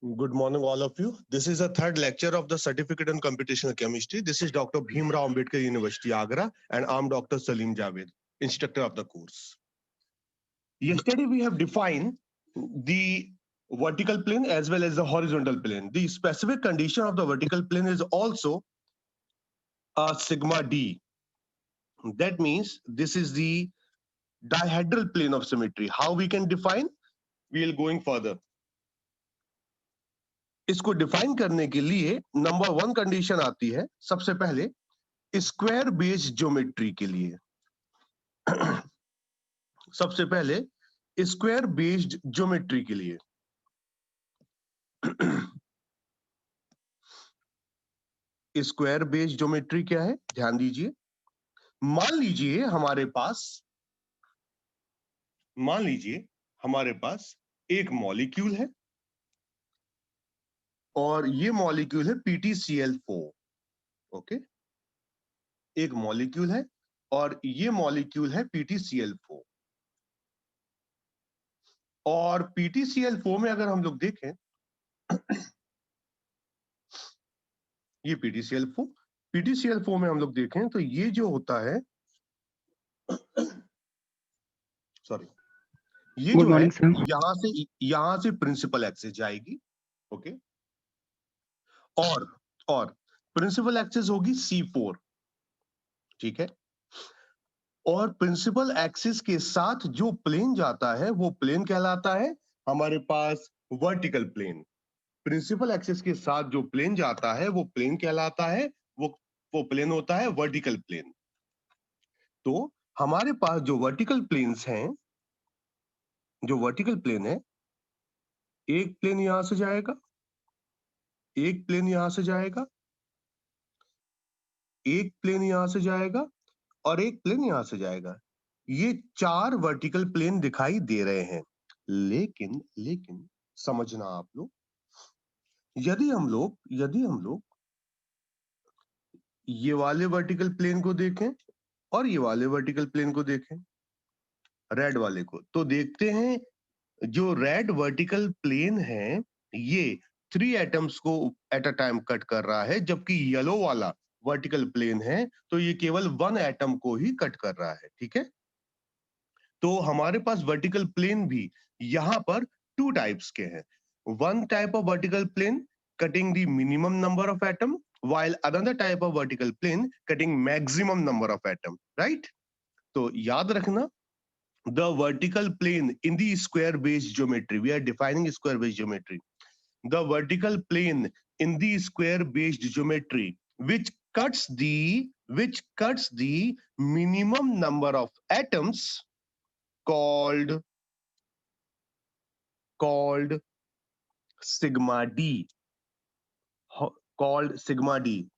Good morning, all of you. This is the third lecture of the Certificate in Computational Chemistry. This is Dr. Bhimrao Ambedkar University, Agra, and I'm Dr. Salim Javed, instructor of the course. Yesterday, we have defined the vertical plane as well as the horizontal plane. The specific condition of the vertical plane is also a sigma d. That means this is the dihedral plane of symmetry. How we can define? We will going further. इसको define करने के लिए number 1 condition आती है सबसे पहले square base geometry के लिए। सबसे पहले स्क्वायर बेस्ड ज्योमेट्री के लिए स्क्वायर बेस्ड ज्योमेट्री क्या है, ध्यान दीजिए। मान लीजिए हमारे पास एक मॉलिक्यूल है और ये मॉलिक्यूल है PtCl4। ओके, एक मॉलिक्यूल है और ये मॉलिक्यूल है PtCl4। और PtCl4 में अगर हम लोग देखें ये PtCl4 में हम लोग देखें तो ये जो होता है सॉरी, ये जो है यहां से प्रिंसिपल एक्सिस जाएगी। ओके, और प्रिंसिपल एक्सिस होगी C4, ठीक है। और प्रिंसिपल एक्सिस के साथ जो प्लेन जाता है वो प्लेन कहलाता है हमारे पास वर्टिकल प्लेन। प्रिंसिपल एक्सिस के साथ जो प्लेन जाता है वो प्लेन कहलाता है, वो प्लेन होता है वर्टिकल प्लेन। तो हमारे पास जो वर्टिकल प्लेन्स हैं, जो वर्टिकल प्लेन है, एक प्लेन यहां से जाएगा, एक प्लेन यहां से जाएगा, एक प्लेन यहां से जाएगा और एक प्लेन यहां से जाएगा। ये 4 वर्टिकल प्लेन दिखाई दे रहे हैं। लेकिन समझना आप लोग, यदि हम लोग ये वाले वर्टिकल प्लेन को देखें और ये वाले वर्टिकल प्लेन को देखें, रेड वाले को, तो देखते हैं जो रेड वर्टिकल प्लेन है ये 3 एटम्स को एट अ टाइम कट कर रहा है, जबकि येलो वाला वर्टिकल प्लेन है तो ये केवल 1 एटम को ही कट कर रहा है, ठीक है। तो हमारे पास वर्टिकल प्लेन भी यहां पर 2 टाइप्स के हैं। One type of vertical plane cutting the minimum number of atom, while another type of vertical plane cutting maximum number of atom, right? तो याद रखना, the vertical plane in the square based geometry, we are defining square based geometry. The vertical plane in the square based geometry which cuts the minimum number of atoms called sigma d,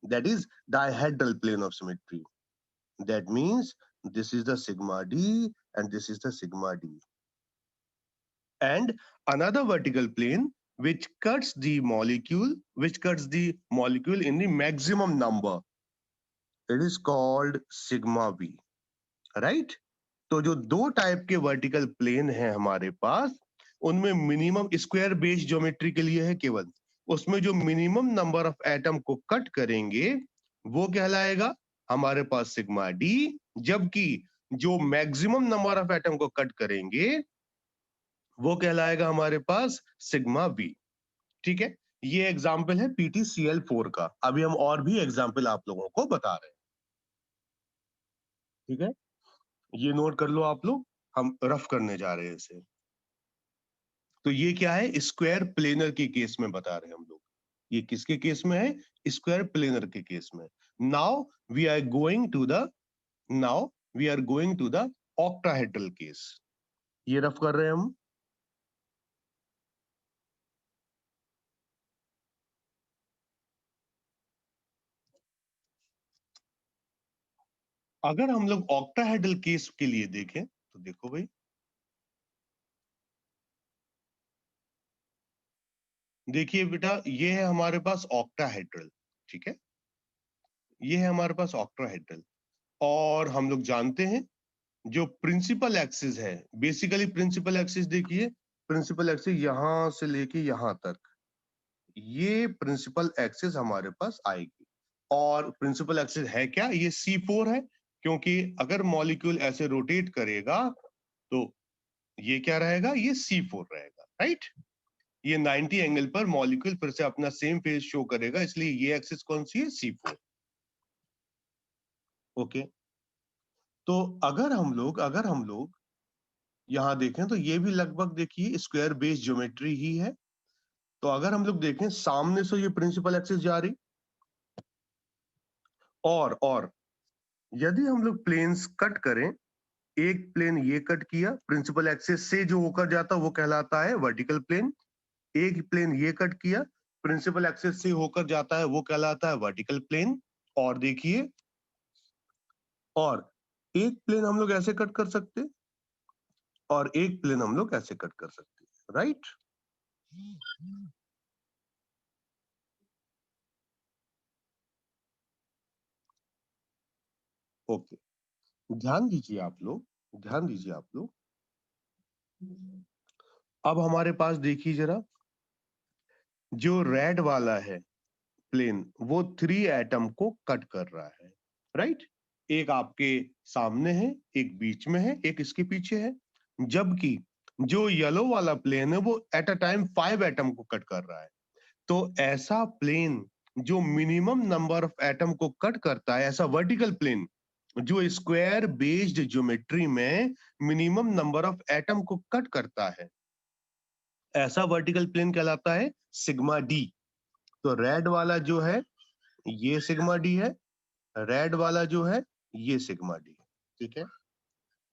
that is dihedral plane of symmetry. That means this is the sigma d and this is the sigma d. And another vertical plane which cuts the molecule in the maximum number, it is called sigma v, right? तो जो 2 type के vertical plane हैं हमारे पास, उनमें minimum square base geometry के लिए है केवल, उसमें जो मिनिमम नंबर ऑफ एटम को कट करेंगे वो कहलाएगा हमारे पास सिग्मा डी, जबकि जो मैक्सिमम नंबर ऑफ एटम को कट करेंगे वो कहलाएगा हमारे पास सिग्मा वी, ठीक है। ये एग्जाम्पल है PtCl4 का। अभी हम और भी एग्जाम्पल आप लोगों को बता रहे हैं, ठीक है। ये नोट कर लो आप लोग, हम रफ करने जा रहे हैं इसे। तो ये क्या है, स्क्वायर प्लेनर के केस में बता रहे हैं हम लोग। ये किसके केस में है, स्क्वायर प्लेनर के केस में। Now we are going to the octahedral case. ये रफ कर रहे हैं हम। अगर हम लोग ऑक्टाहेड्रल केस के लिए देखें तो देखो भाई, देखिए बेटा, ये है हमारे पास ऑक्टाहेड्रल, ठीक है। ये है हमारे पास ऑक्टाहेड्रल, और हम लोग जानते हैं जो प्रिंसिपल एक्सिस है, बेसिकली प्रिंसिपल एक्सिस देखिए, प्रिंसिपल एक्सिस यहां से लेके यहां तक, ये प्रिंसिपल एक्सिस हमारे पास आएगी। और प्रिंसिपल एक्सिस है क्या? ये C4 है, क्योंकि अगर मॉलिक्यूल ऐसे रोटेट करेगा तो ये क्या रहेगा? ये C4 रहेगा, राइट? ये 90 एंगल पर मॉलिक्यूल फिर से अपना सेम फेज शो करेगा, इसलिए ये एक्सिस कौन सी है? C4। ओके, तो अगर हम लोग यहां देखें तो ये भी लगभग देखिए स्क्वायर बेस ज्योमेट्री ही है। तो अगर हम लोग देखें सामने से ये प्रिंसिपल एक्सिस जा रही, और यदि हम लोग प्लेन्स कट करें, एक प्लेन ये कट किया, प्रिंसिपल एक्सिस से जो होकर जाता वो कहलाता है वर्टिकल प्लेन। एक प्लेन ये कट किया, प्रिंसिपल एक्सिस से होकर जाता है वो कहलाता है वर्टिकल प्लेन। और देखिए, और एक प्लेन हम लोग ऐसे कट कर सकते, और एक प्लेन हम लोग ऐसे कट कर सकते, राइट? ओके, ध्यान दीजिए आप लोग, ध्यान दीजिए आप लोग। अब हमारे पास देखिए जरा, जो रेड वाला है प्लेन, वो 3 एटम को कट कर रहा है, राइट? एक आपके सामने है, एक बीच में है, एक इसके पीछे है। जबकि जो येलो वाला प्लेन है वो एट अ टाइम 5 एटम को कट कर रहा है। तो ऐसा प्लेन जो मिनिमम नंबर ऑफ एटम को कट करता है, ऐसा वर्टिकल प्लेन जो स्क्वायर बेस्ड ज्योमेट्री में मिनिमम नंबर ऑफ एटम को कट करता है, ऐसा वर्टिकल प्लेन कहलाता है सिग्मा डी। तो रेड वाला जो है ये सिग्मा डी है, रेड वाला जो है ये सिग्मा डी है, ठीक है?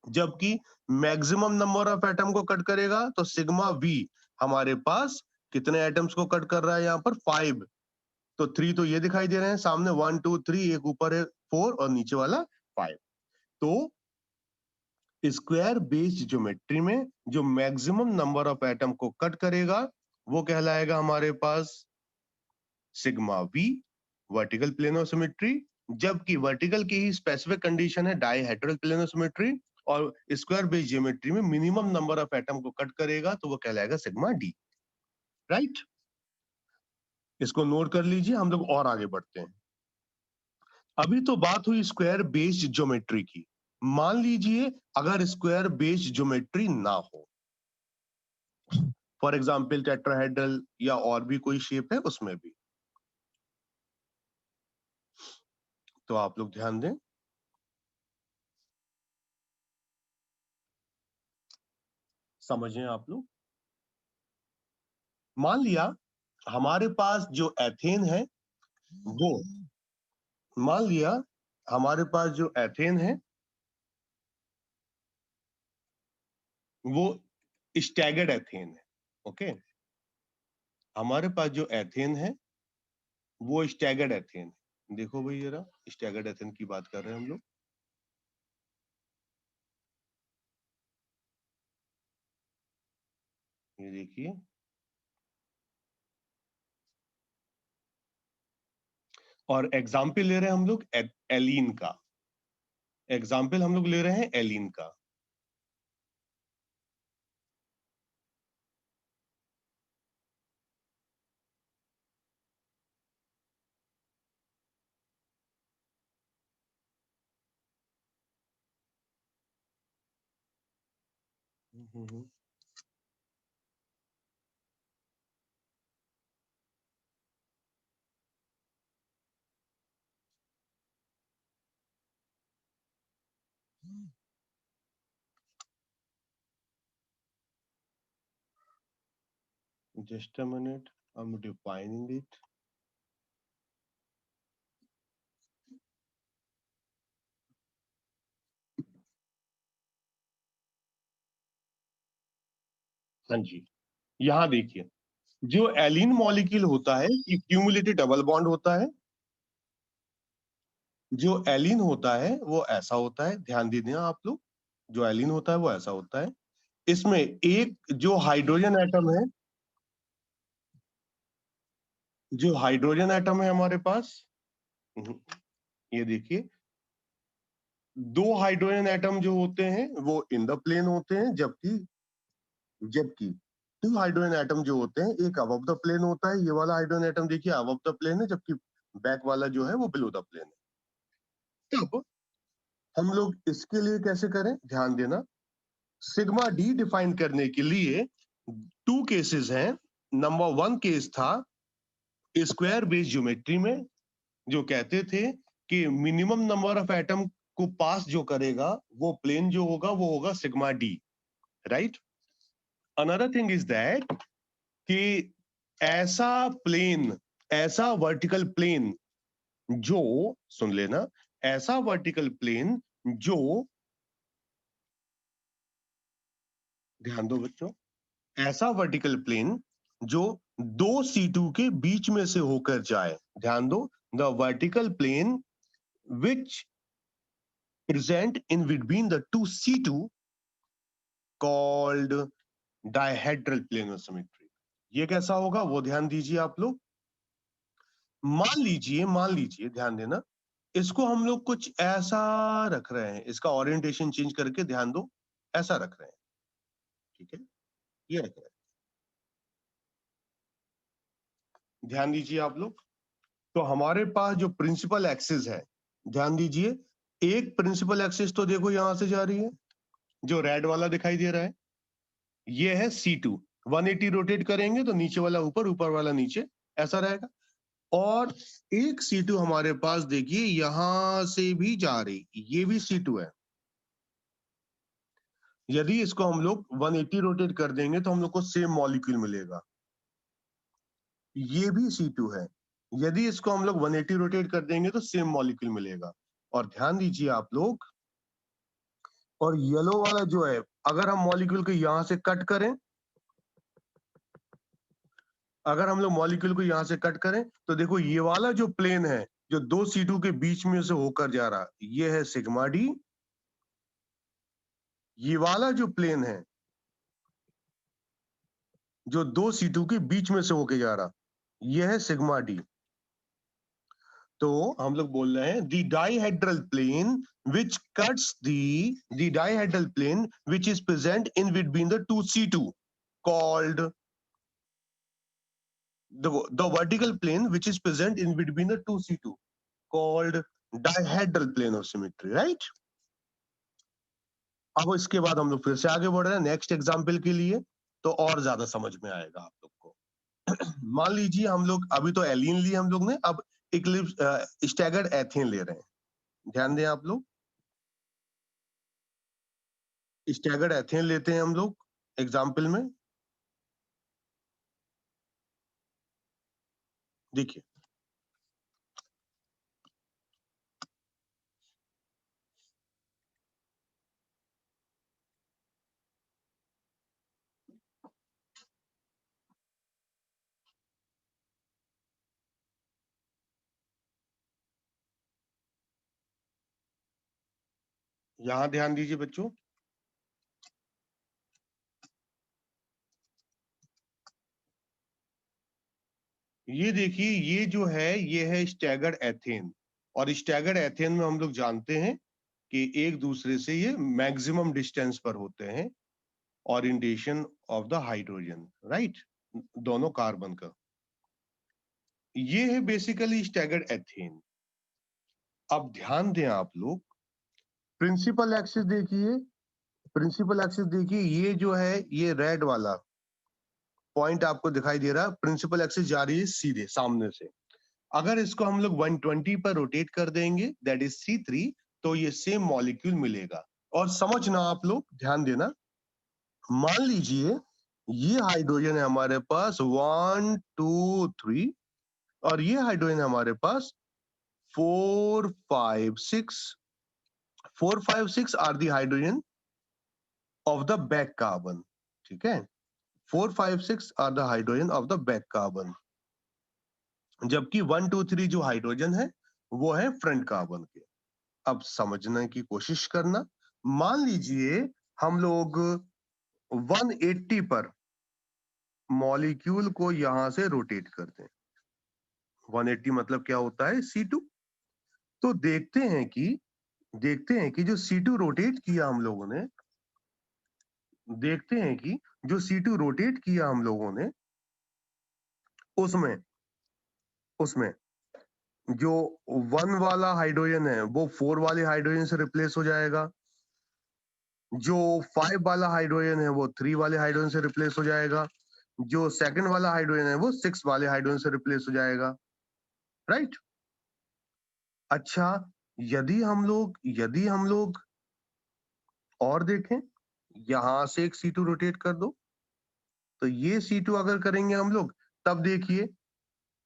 जबकि मैक्सिमम नंबर ऑफ एटम को कट करेगा तो सिग्मा वी हमारे पास कितने एटम्स को कट कर रहा है? यहाँ पर 5। तो 3 तो ये दिखाई दे रहे हैं सामने, 1 2 3, एक ऊपर है 4 और नीचे वाला 5। तो स्क्वायर बेस्ड ज्योमेट्री में जो मैक्सिमम नंबर ऑफ एटम को कट करेगा वो कहलाएगा हमारे पास sigma v, vertical plane of symmetry. जबकि वर्टिकल की ही स्पेसिफिक कंडीशन है डाइहेड्रल प्लेन ऑफ सिमेट्री, और स्क्वायर बेस्ड ज्योमेट्री में मिनिमम नंबर ऑफ एटम को कट करेगा तो वो कहलाएगा सिग्मा डी, राइट? इसको नोट कर लीजिए, हम लोग और आगे बढ़ते हैं। अभी तो बात हुई स्क्वायर बेस्ड ज्योमेट्री की। मान लीजिए अगर स्क्वायर बेस्ड ज्योमेट्री ना हो, फॉर एग्जांपल टेट्राहेड्रल या और भी कोई शेप है उसमें भी, तो आप लोग ध्यान दें, समझें आप लोग। मान लिया हमारे पास जो एथेन है वो, मान लिया हमारे पास जो एथेन है वो स्टैगर्ड एथेन है, ओके? हमारे पास जो एथेन है वो स्टैगर्ड एथेन है। देखो भाई जरा, स्टैगर्ड एथेन की बात कर रहे हैं हम लोग। ये देखिए, और एग्जाम्पल ले रहे हैं हम लोग एलीन का, एग्जाम्पल हम लोग ले रहे हैं एलीन का। Just a minute, I am defining it. हाँ जी, यहाँ देखिए, जो एलिन मॉलिक्यूल होता है ये क्यूमुलेटिव डबल बॉन्ड होता है। जो एलिन होता है वो ऐसा होता है, ध्यान दीजिए आप लोग, जो एलिन होता है वो ऐसा होता है। इसमें एक जो हाइड्रोजन एटम है, जो हाइड्रोजन एटम है हमारे पास, ये देखिए, 2 हाइड्रोजन एटम जो होते हैं वो इन द प्लेन होते हैं, जबकि जबकि टू हाइड्रोजन एटम जो होते हैं, एक अबव द प्लेन होता है, ये वाला हाइड्रोजन एटम देखिए अबव द प्लेन है, जबकि बैक वाला जो है वो बिलो द प्लेन है। तब हम लोग इसके लिए कैसे करें, ध्यान देना। सिग्मा डी डिफाइन करने के लिए टू केसेस हैं। नंबर 1 केस था स्क्वायर बेस ज्योमेट्री में, जो कहते थे कि मिनिमम नंबर ऑफ एटम को पास जो करेगा वो प्लेन जो होगा वो होगा sigma d, right. Another thing is that कि ऐसा प्लेन, ऐसा वर्टिकल प्लेन जो, सुन लेना, ऐसा वर्टिकल प्लेन जो, ध्यान दो बच्चों, ऐसा वर्टिकल प्लेन जो दो C2 के बीच में से होकर जाए, ध्यान दो, the vertical plane which present in between the two C2 called dihedral plane of symmetry। ये कैसा होगा वो ध्यान दीजिए आप लोग। मान लीजिए ध्यान देना, इसको हम लोग कुछ ऐसा रख रहे हैं, इसका ओरिएंटेशन चेंज करके, ध्यान दो, ऐसा रख रहे हैं, ठीक है, ये रख रहे हैं, ध्यान दीजिए आप लोग। तो हमारे पास जो प्रिंसिपल एक्सिस है, ध्यान दीजिए, एक प्रिंसिपल एक्सिस तो देखो यहां से जा रही है, जो रेड वाला दिखाई दे रहा है, ये है C2। 180 रोटेट करेंगे तो नीचे वाला ऊपर, ऊपर वाला नीचे, ऐसा रहेगा। और एक C2 हमारे पास देखिए यहां से भी जा रही, ये भी C2 है। यदि इसको हम लोग 180 रोटेट कर देंगे तो हम लोग को सेम मॉलिक्यूल मिलेगा, ये भी C2 है। यदि इसको हम लोग 180 रोटेट कर देंगे तो सेम मॉलिक्यूल मिलेगा। और ध्यान दीजिए आप लोग, और येलो वाला जो है, अगर हम मॉलिक्यूल को यहां से कट करें, अगर हम लोग मॉलिक्यूल को यहां से कट करें तो देखो ये वाला जो प्लेन है जो दो C2 के बीच में से होकर जा रहा, ये है सिग्मा डी। ये वाला जो प्लेन है जो दो C2 के बीच में से होकर जा रहा, ये है सिग्मा डी। तो हम लोग बोल रहे हैं the dihedral plane which cuts the dihedral plane which is present in between the two C2 called the vertical plane which is present in between the two C2 called dihedral plane of symmetry, right। अब इसके बाद हम लोग फिर से आगे बढ़ रहे हैं नेक्स्ट एग्जाम्पल के लिए, तो और ज्यादा समझ में आएगा आप लोग को। मान लीजिए हम लोग अभी तो एलिन लिए हम लोग ने, अब इक्लिप्स स्टैगर्ड एथेन ले रहे हैं, ध्यान दें आप लोग, स्टैगर्ड एथेन लेते हैं हम लोग एग्जाम्पल में। देखिए यहां ध्यान दीजिए बच्चों, ये देखिए, ये जो है ये है स्टैगर्ड एथेन। और स्टैगर्ड एथेन में हम लोग जानते हैं कि एक दूसरे से ये मैक्सिमम डिस्टेंस पर होते हैं, orientation of the hydrogen, right, दोनों कार्बन का। ये है बेसिकली स्टैगर्ड एथेन। अब ध्यान दें आप लोग, प्रिंसिपल एक्सिस देखिए, प्रिंसिपल एक्सिस देखिए, ये जो है ये रेड वाला पॉइंट आपको दिखाई दे रहा है, प्रिंसिपल एक्सिस जा रही है सीधे सामने से। अगर इसको हम लोग 120 पर रोटेट कर देंगे, दैट इज C3, तो ये सेम मॉलिक्यूल मिलेगा। और समझना आप लोग, ध्यान देना, मान लीजिए ये हाइड्रोजन है हमारे पास 1 2 3, और ये हाइड्रोजन है हमारे पास 4 5 6। 4 5 6 are the hydrogen of the back carbon, ठीक है, 4 5 6 are the hydrogen of the back carbon, जबकि 1 2 3 जो हाइड्रोजन है वो है फ्रंट कार्बन के। अब समझने की कोशिश करना, मान लीजिए हम लोग 180 पर मॉलिक्यूल को यहां से रोटेट करते हैं, 180 मतलब क्या होता है C2। तो देखते हैं कि जो C2 रोटेट किया हम लोगों ने, देखते हैं कि जो C2 रोटेट किया हम लोगों ने, उसमें उसमें जो 1 वाला हाइड्रोजन है वो 4 वाले हाइड्रोजन से रिप्लेस हो जाएगा, जो 5 वाला हाइड्रोजन है वो 3 वाले हाइड्रोजन से रिप्लेस हो जाएगा, जो सेकंड वाला हाइड्रोजन है वो 6 वाले हाइड्रोजन से रिप्लेस हो जाएगा, राइट? अच्छा, यदि हम लोग और देखें, यहां से एक C2 रोटेट कर दो, तो ये C2 अगर करेंगे हम लोग, तब देखिए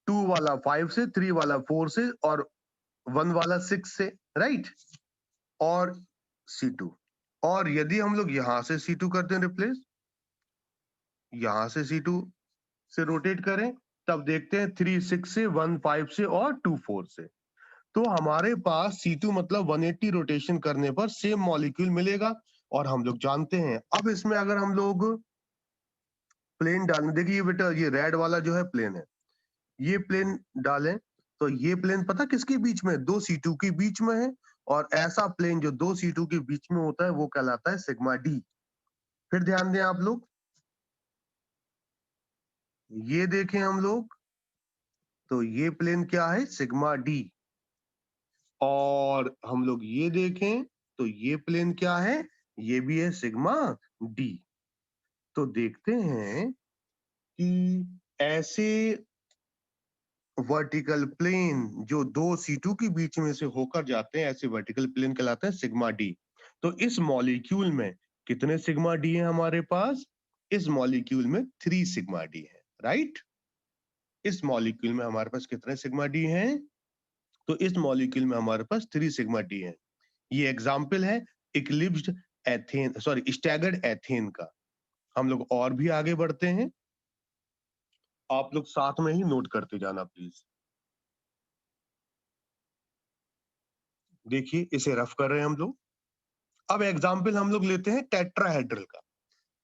2 वाला 5 से, 3 वाला 4 से और 1 वाला 6 से, राइट? और C2, और यदि हम लोग यहां से C2 करते हैं रिप्लेस, यहां से C2 से रोटेट करें, तब देखते हैं 3 6 से, 1 5 से और 2 4 से। तो हमारे पास C2 मतलब 180 रोटेशन करने पर सेम मॉलिक्यूल मिलेगा, और हम लोग जानते हैं। अब इसमें अगर हम लोग प्लेन डालें, देखिए बेटा ये रेड वाला जो है प्लेन है, ये प्लेन डालें, तो ये प्लेन पता किसके बीच में, 2 C2 के बीच में है, और ऐसा प्लेन जो 2 C2 के बीच में होता है वो कहलाता है सिग्मा डी। फिर ध्यान दें आप लोग, ये देखें हम लोग, तो ये प्लेन क्या है, सिग्मा डी। और हम लोग ये देखें, तो ये प्लेन क्या है, ये भी है सिग्मा डी। तो देखते हैं कि ऐसे वर्टिकल प्लेन जो 2 C2 के बीच में से होकर जाते हैं, ऐसे वर्टिकल प्लेन कहलाते हैं सिग्मा डी। तो इस मॉलिक्यूल में कितने सिग्मा डी है हमारे पास, इस मॉलिक्यूल में 3 सिग्मा डी है, राइट? इस मॉलिक्यूल में हमारे पास कितने सिग्मा डी हैं, तो इस मॉलिक्यूल में हमारे पास 3 सिग्मा डी है। ये एग्जाम्पल है eclipsed ethane, sorry staggered ethane का। हम लोग और भी आगे बढ़ते हैं, आप लोग साथ में ही नोट करते जाना प्लीज। देखिए इसे रफ कर रहे हैं हम लोग। अब एग्जाम्पल हम लोग लेते हैं टेट्राहेड्रल का।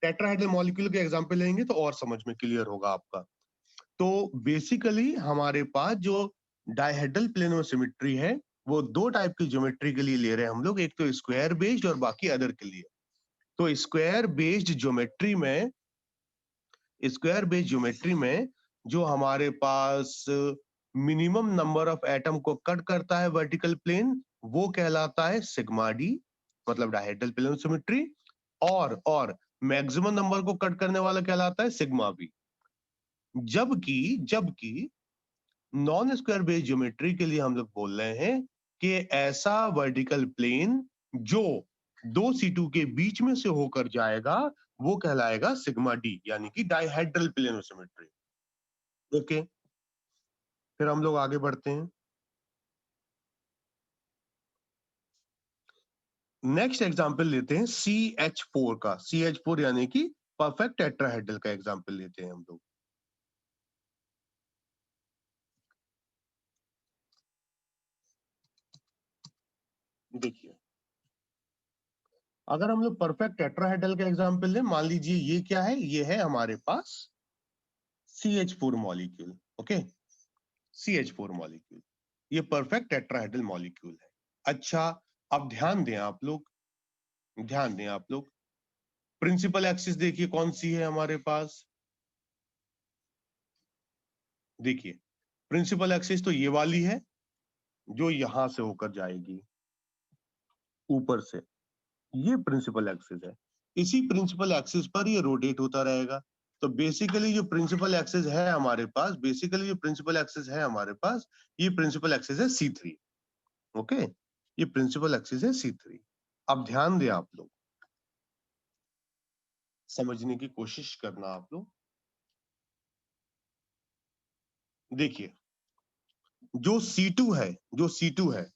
टेट्राहेड्रल मॉलिक्यूल के एग्जाम्पल लेंगे तो और समझ में क्लियर होगा आपका। तो बेसिकली हमारे पास जो डायहेड्रल प्लेन ऑफ सिमेट्री है, वो 2 टाइप की ज्योमेट्री के लिए ले रहे हैं हम लोग, एक तो स्क्वायर बेस्ड और बाकी अदर के लिए। तो स्क्वायर बेस्ड ज्योमेट्री में जो हमारे पास मिनिमम नंबर ऑफ एटम को कट करता है वर्टिकल प्लेन, वो कहलाता है सिग्मा डी, मतलब डायहेड्रल प्लेन सिमेट्री। और मैक्सिमम नंबर को कट करने वाला कहलाता है सिग्मा बी। जबकि नॉन स्क्वायर बेस्ड ज्योमेट्री के लिए हम लोग बोल रहे हैं कि ऐसा वर्टिकल प्लेन जो 2 C2 के बीच में से होकर जाएगा, वो कहलाएगा सिग्मा डी, यानी कि dihedral plane of symmetry. Okay, फिर हम लोग आगे बढ़ते हैं। नेक्स्ट एग्जांपल लेते हैं CH4 का। CH4 यानी कि परफेक्ट टेट्राहेड्रल का एग्जांपल लेते हैं हम लोग। देखिए, अगर हम लोग परफेक्ट टेट्राहेड्रल का एग्जांपल लें, मान लीजिए ये क्या है, ये है हमारे पास CH4 molecule. Okay, CH4 molecule, ये परफेक्ट टेट्राहेड्रल मॉलिक्यूल है। अच्छा, अब ध्यान दें आप लोग, प्रिंसिपल एक्सिस देखिए कौन सी है हमारे पास। देखिए, प्रिंसिपल एक्सिस तो ये वाली है, जो यहां से होकर जाएगी ऊपर से, ये प्रिंसिपल एक्सिस है। इसी प्रिंसिपल एक्सिस पर ये रोटेट होता रहेगा। तो बेसिकली जो प्रिंसिपल एक्सिस है हमारे पास, ये प्रिंसिपल एक्सिस है C3। ओके, ये प्रिंसिपल एक्सिस है C3। अब ध्यान दें आप लोग, समझने की कोशिश करना आप लोग। देखिए, जो C2 है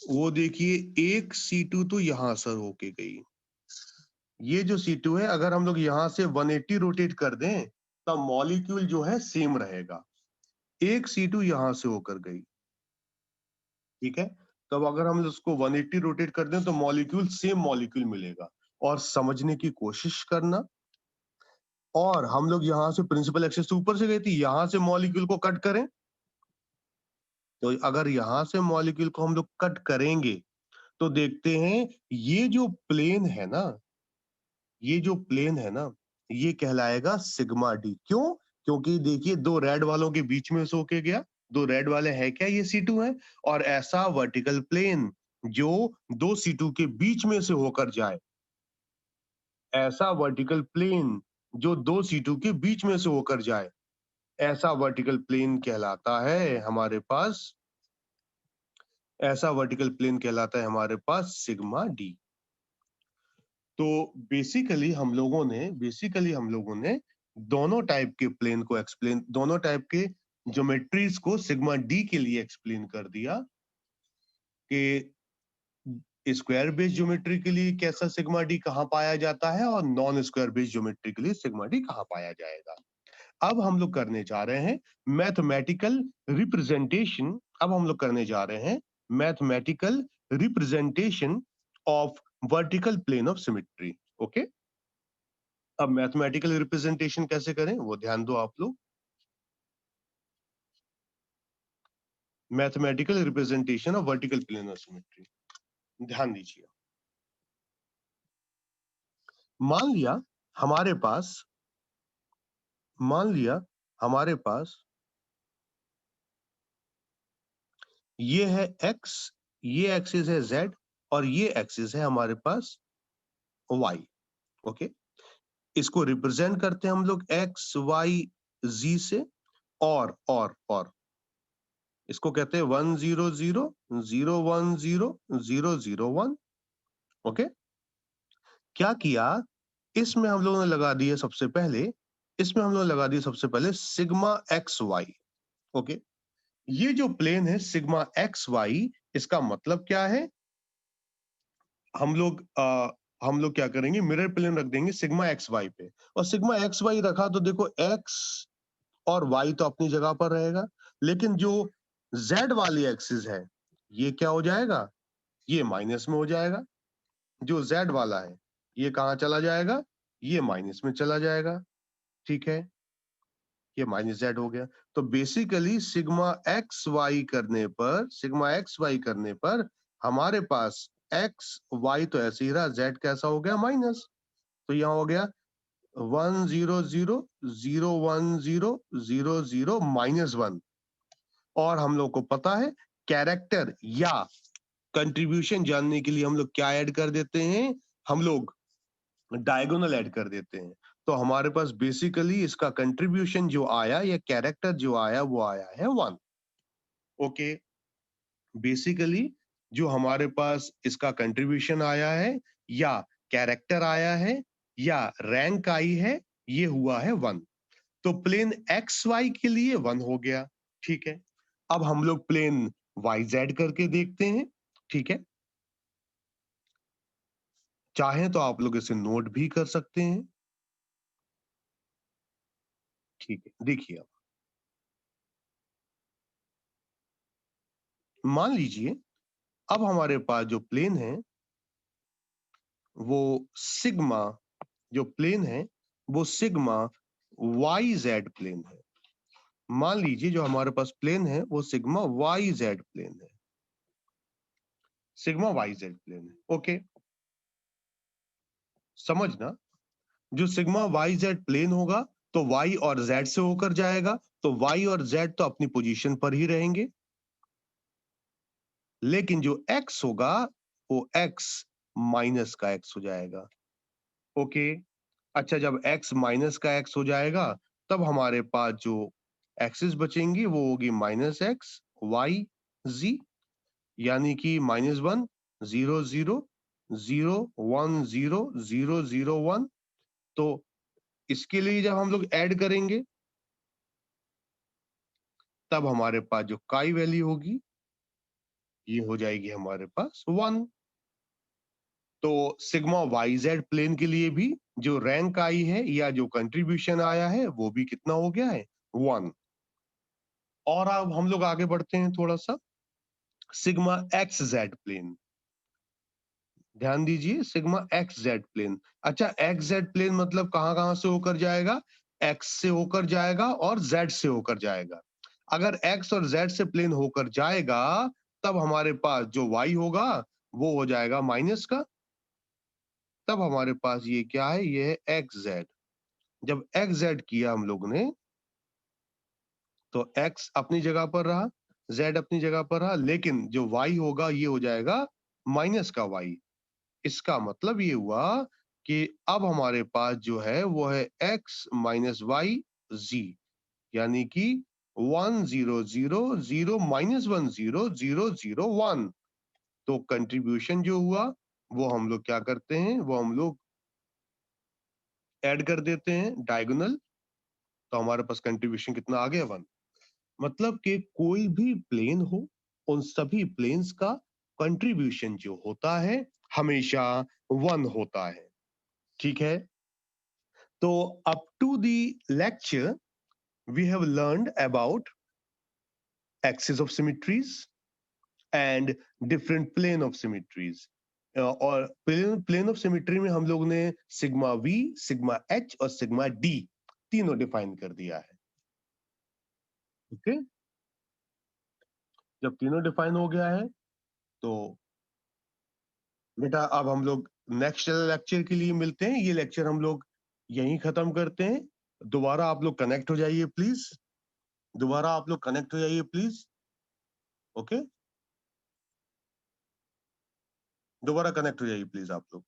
वो देखिए, एक C2 तो यहां सर होके गई। ये जो C2 है, अगर हम लोग यहां से 180 रोटेट कर दें, तब मॉलिक्यूल जो है सेम रहेगा। एक C2 यहां से होकर गई, ठीक है? तब अगर हम उसको 180 रोटेट कर दें तो मॉलिक्यूल सेम मॉलिक्यूल मिलेगा। और समझने की कोशिश करना, और हम लोग यहां से प्रिंसिपल एक्सिस से ऊपर से गई थी, यहां से मॉलिक्यूल को कट करें, तो अगर यहां से मॉलिक्यूल को हम लोग कट करेंगे, तो देखते हैं ये जो प्लेन है ना, ये जो प्लेन है ना, ये कहलाएगा सिग्मा डी। क्यों? क्योंकि देखिए दो रेड वालों के बीच में से होके गया, दो रेड वाले हैं क्या, ये C2 है, और ऐसा वर्टिकल प्लेन जो दो C2 के बीच में से होकर जाए, ऐसा वर्टिकल प्लेन जो दो C2 के बीच में से होकर जाए, ऐसा वर्टिकल प्लेन कहलाता है हमारे पास, ऐसा वर्टिकल प्लेन कहलाता है हमारे पास सिग्मा डी। तो बेसिकली हम लोगों ने दोनों टाइप के प्लेन को एक्सप्लेन, दोनों टाइप के ज्योमेट्रीज को सिग्मा डी के लिए एक्सप्लेन कर दिया कि स्क्वायर बेस ज्योमेट्री के लिए कैसा सिग्मा डी कहाँ पाया जाता है और नॉन स्क्वायर बेस ज्योमेट्री के लिए सिग्मा डी कहाँ पाया जाएगा। अब हम लोग करने जा रहे हैं मैथमेटिकल रिप्रेजेंटेशन, अब हम लोग करने जा रहे हैं mathematical representation of vertical plane of symmetry. Okay, अब मैथमेटिकल रिप्रेजेंटेशन कैसे करें वो ध्यान दो आप लोग। Mathematical representation of vertical plane of symmetry, ध्यान दीजिए। मान लिया हमारे पास, मान लिया हमारे पास ये है x, ये एक्सिस है z, और ये एक्सिस है हमारे पास y। ओके, इसको रिप्रेजेंट करते हैं हम लोग x y z से, और इसको कहते हैं 1 0 0 0 1 0 0 0 1। ओके, क्या किया, इसमें हम लोगों ने लगा दिया सबसे पहले, इसमें हम लोग लगा दिया सबसे पहले सिग्मा एक्स वाई। ओके, ये जो प्लेन है सिग्मा एक्स वाई, इसका मतलब क्या है, हम लोग हम लोग क्या करेंगे, मिरर प्लेन रख देंगे सिग्मा एक्स वाई पे, और सिग्मा एक्स वाई रखा तो देखो एक्स और वाई तो अपनी जगह पर रहेगा, लेकिन जो जेड वाली एक्सिस है ये क्या हो जाएगा, ये माइनस में हो जाएगा। जो जेड वाला है ये कहाँ चला जाएगा, ये माइनस में चला जाएगा। ठीक है, ये माइनस जेड हो गया। तो बेसिकली सिग्मा एक्स वाई करने पर, सिग्मा एक्स वाई करने पर हमारे पास एक्स वाई तो ऐसे ही रहा, जेड कैसा हो गया, माइनस। तो यहाँ हो गया 1 0 0 0 1 0 0 0 -1। और हम लोग को पता है कैरेक्टर या कंट्रीब्यूशन जानने के लिए हम लोग क्या ऐड कर देते हैं, हम लोग डायगोनल ऐड कर देते हैं। तो हमारे पास बेसिकली इसका कंट्रीब्यूशन जो आया या कैरेक्टर जो आया वो आया है 1। ओके, बेसिकली जो हमारे पास इसका कंट्रीब्यूशन आया है या कैरेक्टर आया है या रैंक आई है, ये हुआ है 1। तो प्लेन एक्स वाई के लिए 1 हो गया। ठीक है, अब हम लोग प्लेन वाई जेड करके देखते हैं। ठीक है, चाहे तो आप लोग इसे नोट भी कर सकते हैं। ठीक है, देखिए अब मान लीजिए अब हमारे पास जो प्लेन है वो सिग्मा, जो प्लेन है वो सिग्मा वाई जेड प्लेन है। मान लीजिए जो हमारे पास प्लेन है वो सिग्मा वाई जेड प्लेन है, सिग्मा वाई जेड प्लेन है। ओके, समझना, जो सिग्मा वाई जेड प्लेन होगा तो वाई और जेड से होकर जाएगा, तो वाई और जेड तो अपनी पोजीशन पर ही रहेंगे, लेकिन जो एक्स होगा वो एक्स माइनस का एक्स हो जाएगा। ओके, अच्छा, जब x माइनस का x हो जाएगा तब हमारे पास जो एक्सिस बचेंगी वो होगी -x y z, यानी कि -1 0 0 0 1 0 0 0 1। तो इसके लिए जब हम लोग ऐड करेंगे तब हमारे पास जो काई वैल्यू होगी ये हो जाएगी हमारे पास 1। तो सिग्मा वाई जेड प्लेन के लिए भी जो रैंक आई है या जो कंट्रीब्यूशन आया है वो भी कितना हो गया है, 1। और अब हम लोग आगे बढ़ते हैं थोड़ा सा, सिग्मा एक्स जेड प्लेन, ध्यान दीजिए सिग्मा एक्स जेड प्लेन। अच्छा, एक्स जेड प्लेन मतलब कहां कहां से होकर जाएगा, एक्स से होकर जाएगा और जेड से होकर जाएगा। अगर एक्स और जेड से प्लेन होकर जाएगा तब हमारे पास जो वाई होगा वो हो जाएगा माइनस का, तब हमारे पास ये क्या है, ये है एक्स जेड। जब एक्स जेड किया हम लोग ने, तो एक्स अपनी जगह पर रहा, जेड अपनी जगह पर रहा, लेकिन जो वाई होगा ये हो जाएगा माइनस का वाई। इसका मतलब ये हुआ कि अब हमारे पास जो है वो है एक्स माइनस वाई जी, यानी कि 1 0 0 0 -1 0 0 0 1। तो कंट्रीब्यूशन जो हुआ वो हम लोग क्या करते हैं, वो हम लोग ऐड कर देते हैं डायगोनल, तो हमारे पास कंट्रीब्यूशन कितना आ गया, 1। मतलब कि कोई भी प्लेन हो, उन सभी प्लेन्स का कंट्रीब्यूशन जो होता है हमेशा 1 होता है। ठीक है, तो up to the lecture we have learned about axis of symmetries and different plane of symmetries। और प्लेन ऑफ सिमेट्री में हम लोग ने सिग्मा वी, सिग्मा एच और सिग्मा डी तीनों डिफाइन कर दिया है। ओके, जब तीनों डिफाइन हो गया है तो बेटा अब हम लोग नेक्स्ट लेक्चर के लिए मिलते हैं। ये लेक्चर हम लोग यहीं खत्म करते हैं। दोबारा आप लोग कनेक्ट हो जाइए प्लीज, दोबारा आप लोग कनेक्ट हो जाइए प्लीज। ओके, दोबारा कनेक्ट हो जाइए प्लीज आप लोग।